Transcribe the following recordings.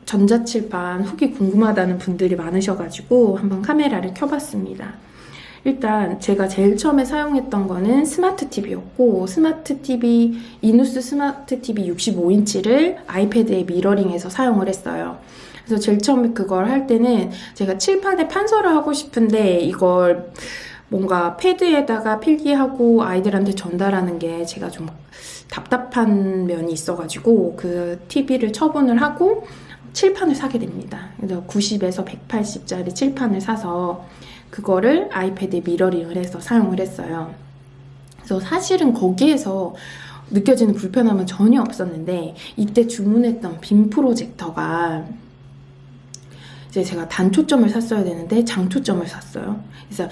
전자칠판 후기 궁금하다는 분들이 많으셔가지고 한번 카메라를 켜봤습니다. 일단 제가 제일 처음에 사용했던 거는 스마트 TV였고, 스마트 TV, 이누스 스마트 TV 65인치를 아이패드에 미러링해서 사용을 했어요. 그래서 제일 처음에 그걸 할 때는 제가 칠판에 판서를 하고 싶은데 이걸 뭔가 패드에다가 필기하고 아이들한테 전달하는 게 제가 좀 답답한 면이 있어가지고 그 TV를 처분을 하고 칠판을 사게 됩니다. 그래서 90에서 180짜리 칠판을 사서 그거를 아이패드에 미러링을 해서 사용을 했어요. 그래서 사실은 거기에서 느껴지는 불편함은 전혀 없었는데, 이때 주문했던 빔 프로젝터가 이제 제가 단초점을 샀어야 되는데 장초점을 샀어요. 그래서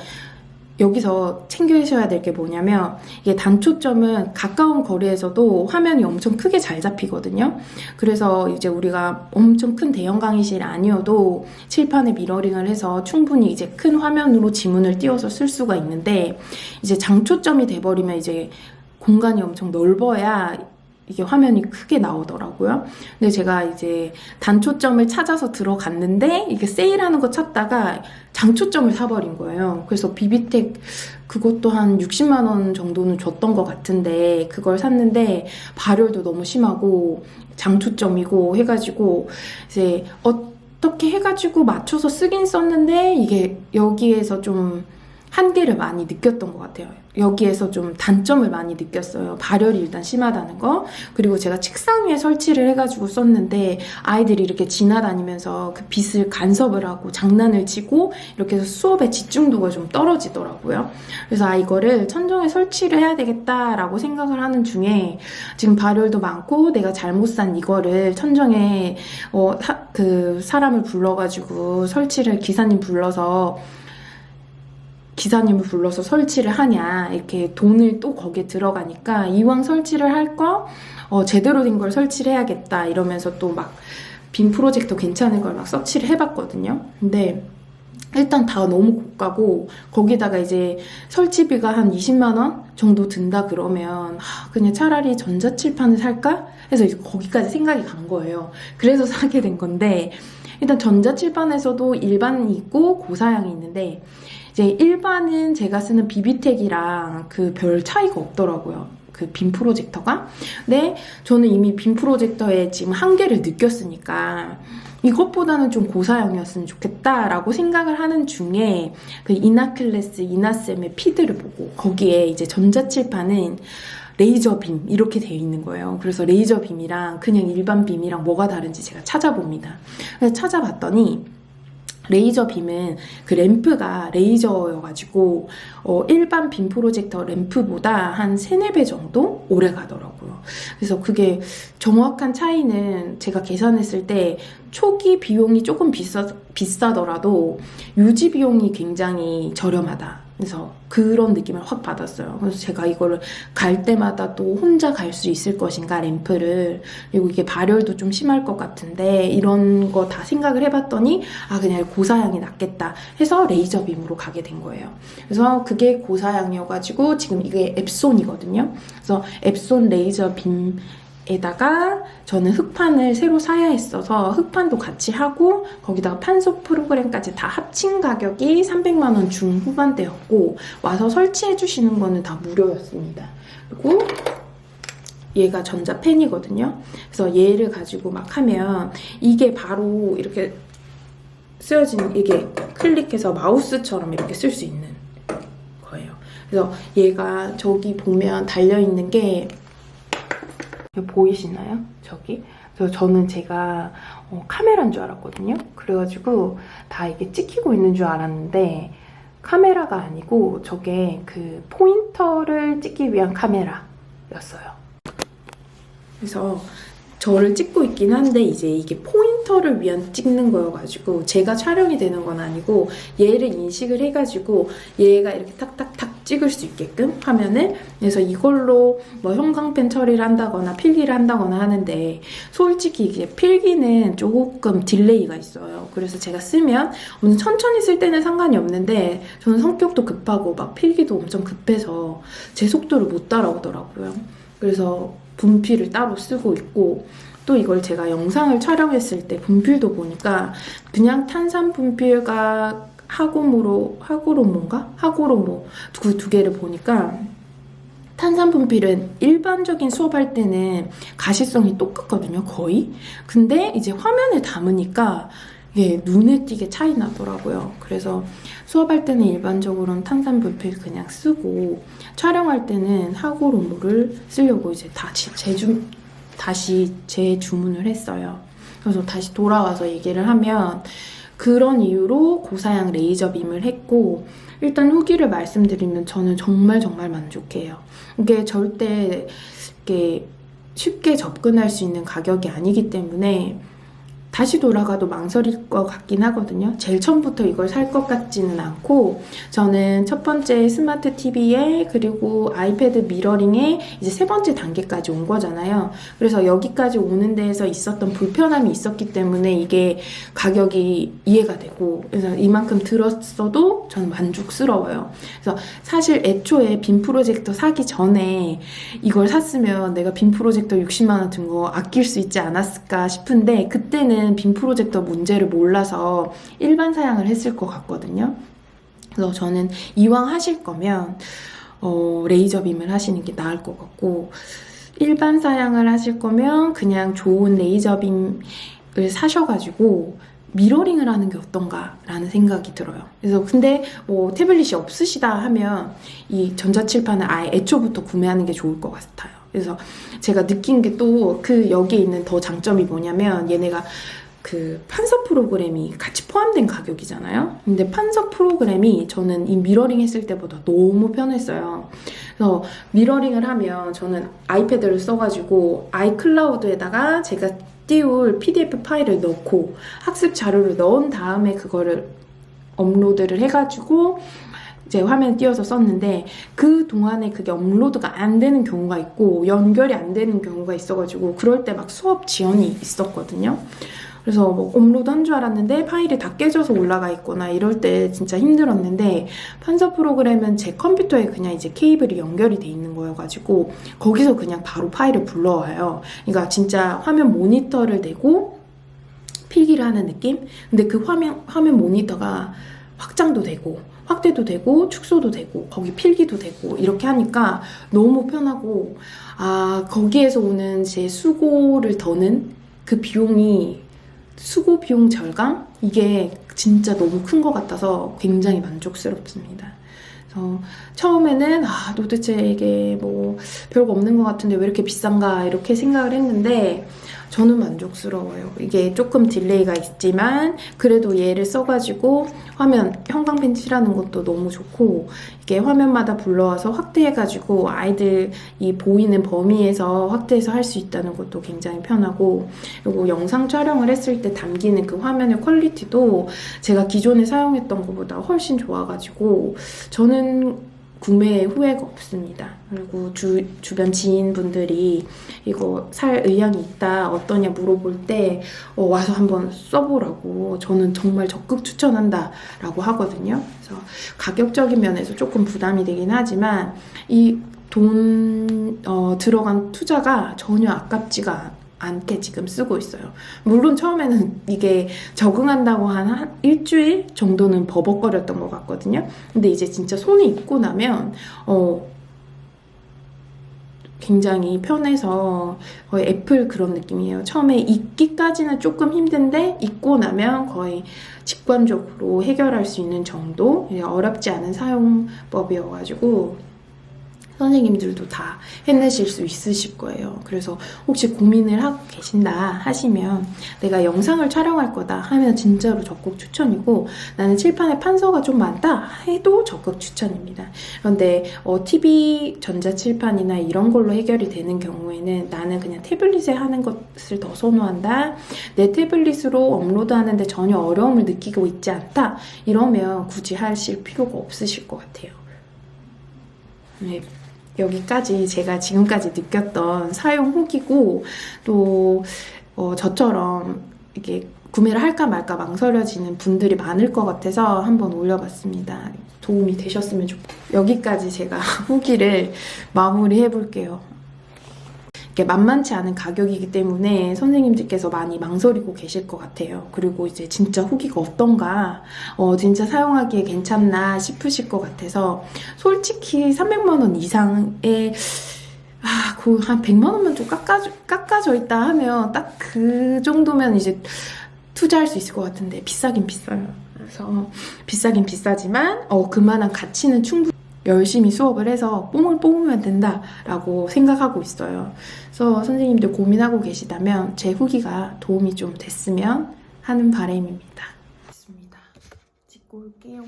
여기서 챙겨주셔야 될 게 뭐냐면, 이게 단초점은 가까운 거리에서도 화면이 엄청 크게 잘 잡히거든요. 그래서 이제 우리가 엄청 큰 대형 강의실이 아니어도 칠판에 미러링을 해서 충분히 이제 큰 화면으로 지문을 띄워서 쓸 수가 있는데, 이제 장초점이 돼버리면 이제 공간이 엄청 넓어야 이게 화면이 크게 나오더라고요. 근데 제가 이제 단초점을 찾아서 들어갔는데 이게 세일하는 거 찾다가 장초점을 사버린 거예요. 그래서 비비텍 그것도 한 60만 원 정도는 줬던 것 같은데, 그걸 샀는데 발열도 너무 심하고 장초점이고 해가지고 이제 어떻게 해가지고 맞춰서 쓰긴 썼는데, 이게 여기에서 좀 한계를 많이 느꼈던 것 같아요. 여기에서 좀 단점을 많이 느꼈어요. 발열이 일단 심하다는 거. 그리고 제가 책상 위에 설치를 해가지고 썼는데 아이들이 이렇게 지나다니면서 그 빛을 간섭을 하고 장난을 치고 이렇게 해서 수업에 집중도가 좀 떨어지더라고요. 그래서 이거를 천정에 설치를 해야 되겠다라고 생각을 하는 중에, 지금 발열도 많고 내가 잘못 산 이거를 천정에 그 사람을 불러가지고 기사님을 불러서 설치를 하냐, 이렇게 돈을 또 거기에 들어가니까 이왕 설치를 할 거 제대로 된 걸 설치를 해야겠다 이러면서 또 막 빔 프로젝터 괜찮은 걸 막 서치를 해봤거든요. 근데 일단 다 너무 고가고, 거기다가 이제 설치비가 한 20만 원 정도 든다 그러면 그냥 차라리 전자칠판을 살까 해서 거기까지 생각이 간 거예요. 그래서 사게 된 건데, 일단 전자칠판에서도 일반이 있고 고사양이 있는데, 이제 일반은 제가 쓰는 비비텍이랑 그 별 차이가 없더라고요. 그 빔 프로젝터가. 근데 저는 이미 빔 프로젝터에 지금 한계를 느꼈으니까 이것보다는 좀 고사양이었으면 좋겠다라고 생각을 하는 중에, 그 이나클래스 이나쌤의 피드를 보고 거기에 이제 전자칠판은 레이저 빔 이렇게 되어 있는 거예요. 그래서 레이저 빔이랑 그냥 일반 빔이랑 뭐가 다른지 제가 찾아봅니다. 그래서 찾아봤더니 레이저 빔은 그 램프가 레이저여가지고 일반 빔 프로젝터 램프보다 한 3-4배 정도 오래 가더라고요. 그래서 그게 정확한 차이는 제가 계산했을 때 초기 비용이 조금 비싸더라도 유지 비용이 굉장히 저렴하다. 그래서 그런 느낌을 확 받았어요. 그래서 제가 이거를 갈 때마다 또 혼자 갈 수 있을 것인가, 램프를. 그리고 이게 발열도 좀 심할 것 같은데, 이런 거 다 생각을 해봤더니 그냥 고사양이 낫겠다 해서 레이저 빔으로 가게 된 거예요. 그래서 그게 고사양이어가지고 지금 이게 앱손이거든요. 그래서 앱손 레이저 빔 에다가 저는 흑판을 새로 사야 했어서 흑판도 같이 하고, 거기다가 판소 프로그램까지 다 합친 가격이 300만 원 중후반대였고, 와서 설치해 주시는 거는 다 무료였습니다. 그리고 얘가 전자펜이거든요. 그래서 얘를 가지고 막 하면 이게 바로 이렇게 쓰여진, 이게 클릭해서 마우스처럼 이렇게 쓸 수 있는 거예요. 그래서 얘가 저기 보면 달려있는 게 보이시나요? 저기? 그래서 저는 제가 카메라인 줄 알았거든요. 그래가지고 다 이게 찍히고 있는 줄 알았는데 카메라가 아니고 저게 그 포인터를 찍기 위한 카메라였어요. 그래서 저를 찍고 있긴 한데 이제 이게 포인터를 위한 찍는 거여가지고 제가 촬영이 되는 건 아니고 얘를 인식을 해가지고 얘가 이렇게 탁탁탁 찍을 수 있게끔 화면을. 그래서 이걸로 뭐 형광펜 처리를 한다거나 필기를 한다거나 하는데, 솔직히 이게 필기는 조금 딜레이가 있어요. 그래서 제가 쓰면 천천히 쓸 때는 상관이 없는데, 저는 성격도 급하고 막 필기도 엄청 급해서 제 속도를 못 따라오더라고요. 그래서 분필을 따로 쓰고 있고, 또 이걸 제가 영상을 촬영했을 때 분필도 보니까 그냥 탄산 분필과 하고로 그 두 개를 보니까 탄산 분필은 일반적인 수업할 때는 가시성이 똑같거든요, 거의. 근데 이제 화면에 담으니까 이게 눈에 띄게 차이 나더라고요. 그래서 수업할 때는 일반적으로는 탄산 분필 그냥 쓰고 촬영할 때는 하고로모를 쓰려고 이제 다시 재주문을 했어요. 그래서 다시 돌아와서 얘기를 하면 그런 이유로 고사양 레이저 빔을 했고, 일단 후기를 말씀드리면 저는 정말 만족해요. 이게 절대 이게 쉽게 접근할 수 있는 가격이 아니기 때문에 다시 돌아가도 망설일 것 같긴 하거든요. 제일 처음부터 이걸 살 것 같지는 않고, 저는 첫 번째 스마트 TV에 그리고 아이패드 미러링에 이제 세 번째 단계까지 온 거잖아요. 그래서 여기까지 오는 데에서 있었던 불편함이 있었기 때문에 이게 가격이 이해가 되고, 그래서 이만큼 들었어도 저는 만족스러워요. 그래서 사실 애초에 빔 프로젝터 사기 전에 이걸 샀으면 내가 빔 프로젝터 60만 원 든 거 아낄 수 있지 않았을까 싶은데, 그때는 빔 프로젝터 문제를 몰라서 일반 사양을 했을 것 같거든요. 그래서 저는 이왕 하실 거면 레이저 빔을 하시는 게 나을 것 같고, 일반 사양을 하실 거면 그냥 좋은 레이저 빔을 사셔가지고 미러링을 하는 게 어떤가라는 생각이 들어요. 그래서 근데 뭐 태블릿이 없으시다 하면 이 전자칠판을 아예 애초부터 구매하는 게 좋을 것 같아요. 그래서 제가 느낀 게 또 여기에 있는 더 장점이 뭐냐면, 얘네가 그 판서 프로그램이 같이 포함된 가격이잖아요. 근데 판서 프로그램이 저는 이 미러링 했을 때보다 너무 편했어요. 그래서 미러링을 하면 저는 아이패드를 써가지고 아이클라우드에다가 제가 띄울 PDF 파일을 넣고 학습 자료를 넣은 다음에 그거를 업로드를 해가지고 이제 화면에 띄워서 썼는데, 그 동안에 그게 업로드가 안 되는 경우가 있고 연결이 안 되는 경우가 있어가지고 그럴 때 막 수업 지연이 있었거든요. 그래서 뭐 업로드 한 줄 알았는데 파일이 다 깨져서 올라가 있거나 이럴 때 진짜 힘들었는데, 판서 프로그램은 제 컴퓨터에 그냥 이제 케이블이 연결이 돼 있는 거여가지고 거기서 그냥 바로 파일을 불러와요. 그러니까 진짜 화면 모니터를 대고 필기를 하는 느낌? 근데 그 화면 모니터가 확장도 되고 확대도 되고 축소도 되고 거기 필기도 되고 이렇게 하니까 너무 편하고, 거기에서 오는 제 수고를 더는 그 비용이, 수고 비용 절감? 이게 진짜 너무 큰 것 같아서 굉장히 만족스럽습니다. 그래서 처음에는 도대체 이게 뭐 별거 없는 것 같은데 왜 이렇게 비싼가 이렇게 생각을 했는데 저는 만족스러워요. 이게 조금 딜레이가 있지만 그래도 얘를 써가지고 화면 형광펜 칠하는 것도 너무 좋고, 이게 화면마다 불러와서 확대해가지고 아이들이 보이는 범위에서 확대해서 할 수 있다는 것도 굉장히 편하고, 그리고 영상 촬영을 했을 때 담기는 그 화면의 퀄리티도 제가 기존에 사용했던 것보다 훨씬 좋아가지고 저는 구매 후회가 없습니다. 그리고 주변 지인분들이 이거 살 의향이 있다, 어떠냐 물어볼 때 와서 한번 써보라고 저는 정말 적극 추천한다 라고 하거든요. 그래서 가격적인 면에서 조금 부담이 되긴 하지만 이 들어간 투자가 전혀 아깝지가 않게 지금 쓰고 있어요. 물론 처음에는 이게 적응한다고 한 일주일 정도는 버벅거렸던 것 같거든요. 근데 이제 진짜 손에 익고 나면 굉장히 편해서 거의 애플 그런 느낌이에요. 처음에 익기까지는 조금 힘든데 익고 나면 거의 직관적으로 해결할 수 있는 정도, 어렵지 않은 사용법이어가지고 선생님들도 다 해내실 수 있으실 거예요. 그래서 혹시 고민을 하고 계신다 하시면, 내가 영상을 촬영할 거다 하면 진짜로 적극 추천이고, 나는 칠판에 판서가 좀 많다 해도 적극 추천입니다. 그런데 TV 전자칠판이나 이런 걸로 해결이 되는 경우에는 나는 그냥 태블릿에 하는 것을 더 선호한다, 내 태블릿으로 업로드하는데 전혀 어려움을 느끼고 있지 않다, 이러면 굳이 하실 필요가 없으실 것 같아요. 네. 여기까지 제가 지금까지 느꼈던 사용 후기고, 또 저처럼 이렇게 구매를 할까 말까 망설여지는 분들이 많을 것 같아서 한번 올려봤습니다. 도움이 되셨으면 좋겠고, 여기까지 제가 후기를 마무리해 볼게요. 이게 만만치 않은 가격이기 때문에 선생님들께서 많이 망설이고 계실 것 같아요. 그리고 이제 진짜 후기가 어떤가, 진짜 사용하기에 괜찮나 싶으실 것 같아서 솔직히 300만 원 이상의 그 한 100만 원만 좀 깎아져 있다 하면 딱 그 정도면 이제 투자할 수 있을 것 같은데 비싸긴 비싸요. 그래서 비싸긴 비싸지만 그만한 가치는 충분히 열심히 수업을 해서 뽕을 뽑으면 된다라고 생각하고 있어요. 그래서 선생님들 고민하고 계시다면 제 후기가 도움이 좀 됐으면 하는 바람입니다. 됐습니다. 찍고 올게요.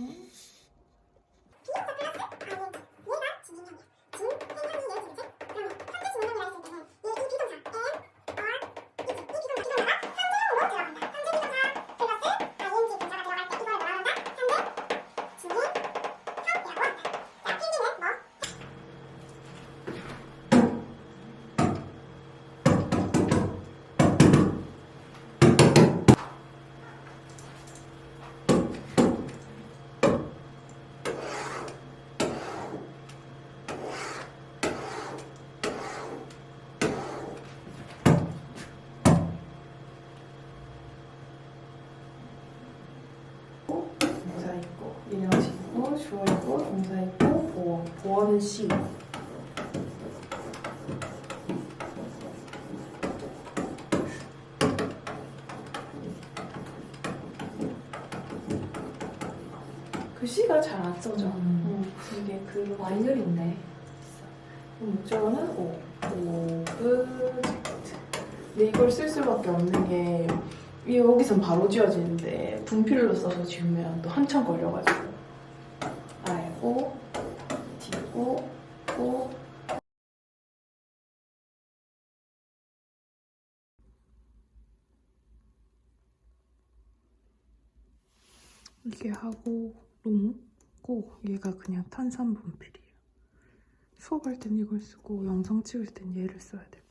동사 있고, 민영시 있고, 주어 있고, 동사 있고, 보어. 보어는 C. 글씨가 잘 안 써져. 이게 그 와인율인데. 목적어는 오브젝트. 근데 이걸 쓸 수밖에 없는 게 여기선 바로 지워지는데 분필로 써서 지우면 또 한참 걸려가지고 알고 디고 고 이게 하고 롱고 얘가 그냥 탄산 분필이에요. 수업할 땐 이걸 쓰고 영상 찍을 땐 얘를 써야 돼요.